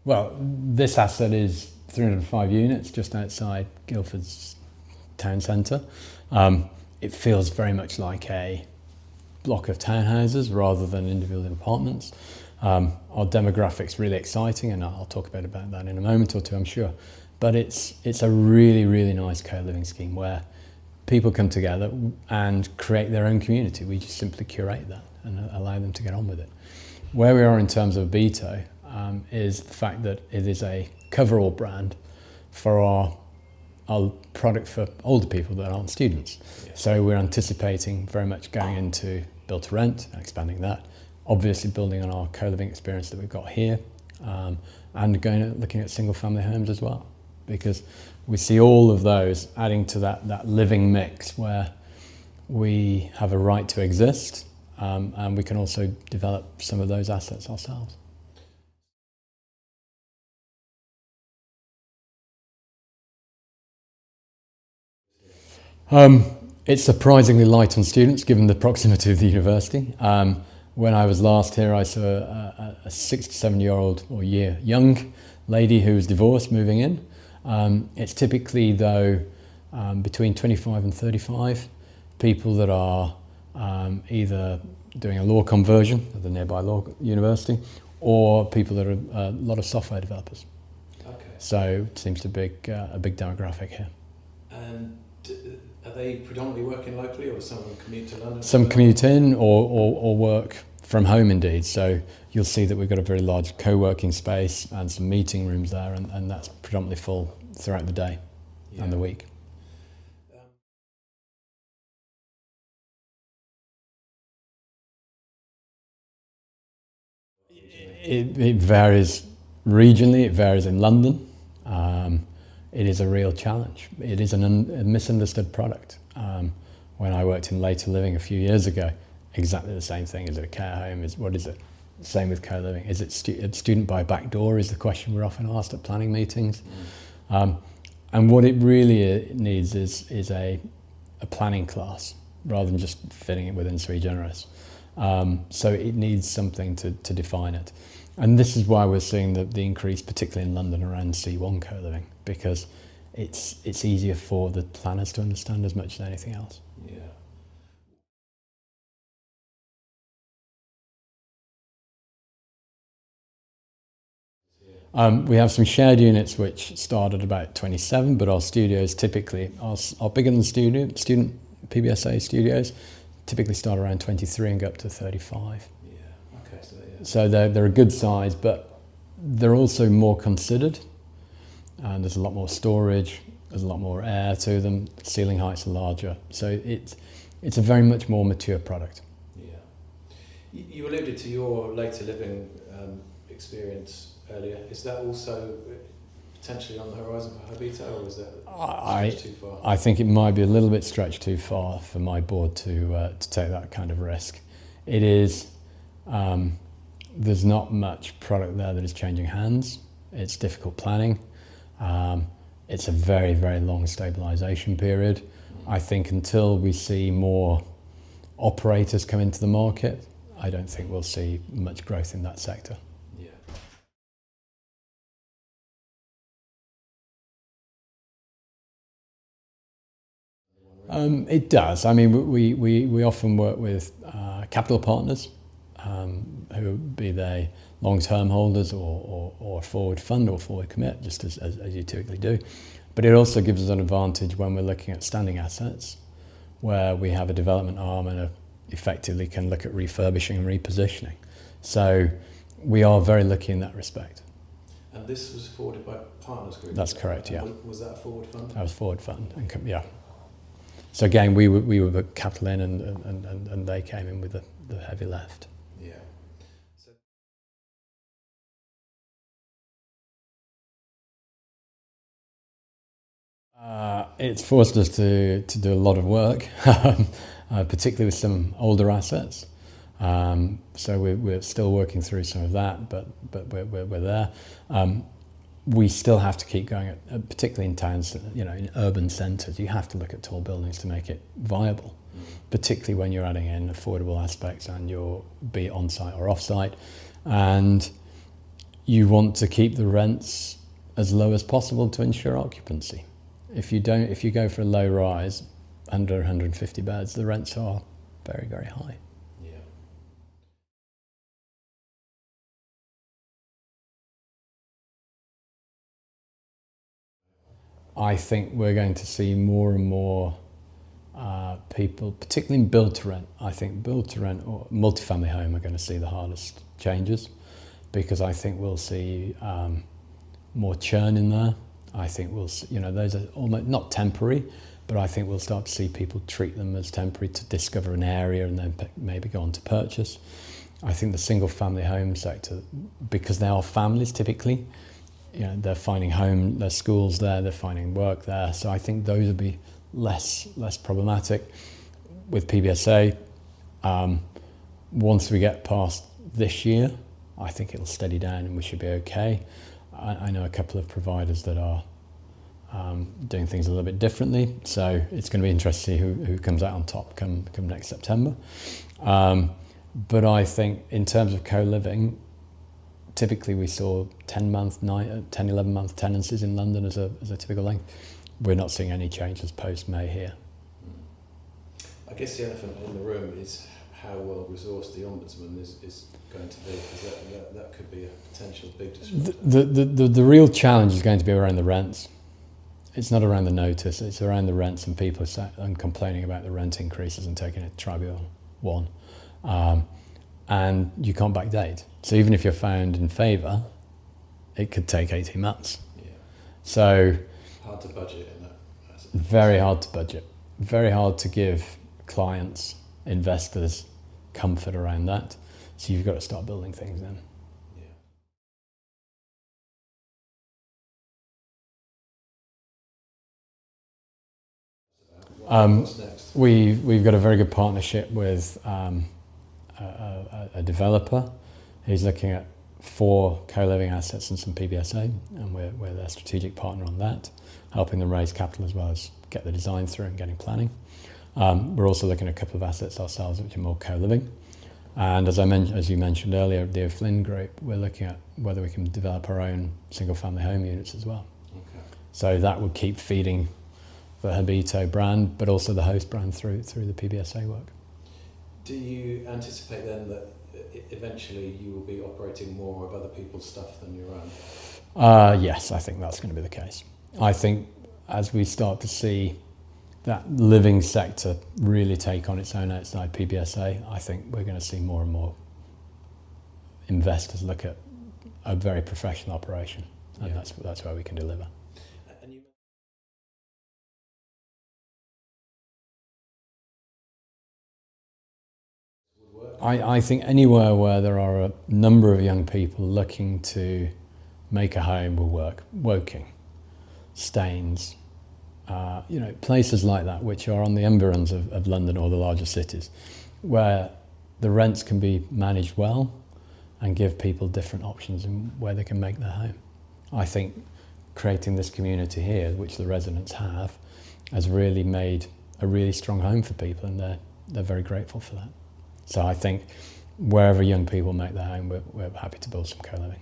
Well, this asset is 305 units just outside Guildford's town centre. It feels very much like a block of townhouses rather than individual apartments. Our demographics really exciting, and I'll talk a bit about that in a moment or two, I'm sure. But it's a really, really nice co-living scheme where people come together and create their own community. We just simply curate that and allow them to get on with it. Where we are in terms of Habito is the fact that it is a coverall brand for our product for older people that aren't students. Yeah. So we're anticipating very much going into build to rent and expanding that, obviously building on our co-living experience that we've got here, and looking at single family homes as well, because we see all of those adding to that living mix where we have a right to exist, and we can also develop some of those assets ourselves. It's surprisingly light on students given the proximity of the university. When I was last here, I saw a 67-year-old or young lady who was divorced moving in. It's typically, though, between 25 and 35 people that are either doing a law conversion at the nearby law university, or people that are a lot of software developers. Okay. So it seems to be a big demographic here. And are they predominantly working locally, or some of them commute to London? Some commute in or work from home indeed. So you'll see that we've got a very large co-working space and some meeting rooms there, and that's predominantly full throughout the day and the week. It varies regionally, it varies in London. It is a real challenge. It is a misunderstood product. When I worked in later living a few years ago, exactly the same thing. Is it a care home? What is it? Same with co-living. Is it student by back door is the question we're often asked at planning meetings. And what it really needs is a planning class rather than just fitting it within sui generis. So it needs something to define it. And this is why we're seeing the increase, particularly in London, around C1 co-living, because it's easier for the planners to understand as much as anything else. Yeah. We have some shared units which start at about 27, but our studios typically are bigger than student PBSA studios, typically start around 23 and go up to 35. Yeah. Okay. So they're a good size, but they're also more considered, and there's a lot more storage, there's a lot more air to them, ceiling heights are larger, so it's a very much more mature product. Yeah. You alluded to your later living experience earlier. Is that also potentially on the horizon for Habito, or is that stretched too far? I think it might be a little bit stretched too far for my board to take that kind of risk. It is, there's not much product there that is changing hands. It's difficult planning. It's a very, very long stabilisation period. I think until we see more operators come into the market, I don't think we'll see much growth in that sector. It does. I mean, we often work with capital partners, who be they long-term holders or forward fund or forward commit, just as you typically do. But it also gives us an advantage when we're looking at standing assets, where we have a development arm and effectively can look at refurbishing and repositioning. So we are very lucky in that respect. And this was forwarded by Partners Group? That's correct, yeah. Was that a forward fund? That was forward fund, yeah. So again, we were the capital in, and they came in with the heavy left. Yeah. It's forced us to do a lot of work, particularly with some older assets. So we're still working through some of that, but we're there. We still have to keep going, particularly in towns, in urban centres. You have to look at tall buildings to make it viable, particularly when you're adding in affordable aspects and you're be it on-site or off-site. And you want to keep the rents as low as possible to ensure occupancy. If you go for a low rise, under 150 beds, the rents are very, very high. Yeah. I think we're going to see more and more people, particularly in build to rent. I think build to rent or multifamily home are going to see the hardest changes, because I think we'll see more churn in there. I think we'll see, those are almost not temporary, but I think we'll start to see people treat them as temporary to discover an area and then maybe go on to purchase. I think the single family home sector, because they are families typically, they're finding home, their schools there, they're finding work there. So I think those will be less problematic. With PBSA, once we get past this year, I think it'll steady down and we should be okay. I know a couple of providers that are doing things a little bit differently, so it's going to be interesting to see who comes out on top come next September. But I think in terms of co-living, typically we saw 11-month tenancies in London as a typical length. We're not seeing any changes post-May here. I guess the elephant in the room is how well resourced the Ombudsman is going to be, because that could be a potential big disruptor. The real challenge is going to be around the rents. It's not around the notice, it's around the rents, and people are complaining about the rent increases and taking it to Tribunal 1. And you can't backdate. So even if you're found in favour, it could take 18 months. Yeah. So hard to budget in that. Very hard to budget. Very hard to give clients, investors, comfort around that. So you've got to start building things then. What's next? We've got a very good partnership with a developer. He's looking at 4 co-living assets and some PBSA, and we're their strategic partner on that, helping them raise capital as well as get the design through and getting planning. We're also looking at a couple of assets ourselves which are more co-living. And as you mentioned earlier, the O'Flynn Group, we're looking at whether we can develop our own single-family home units as well. Okay. So that would keep feeding the Habito brand, but also the host brand through the PBSA work. do you anticipate then that eventually you will be operating more of other people's stuff than your own? Yes, I think that's going to be the case. I think as we start to see that living sector really take on its own outside PBSA, I think we're going to see more and more investors look at a very professional operation, and that's where we can deliver. And I think anywhere where there are a number of young people looking to make a home will work. Woking, Staines, places like that which are on the environs of London or the larger cities, where the rents can be managed well and give people different options in where they can make their home. I think creating this community here, which the residents have, has really made a really strong home for people, and they're very grateful for that. So I think wherever young people make their home, we're happy to build some co-living.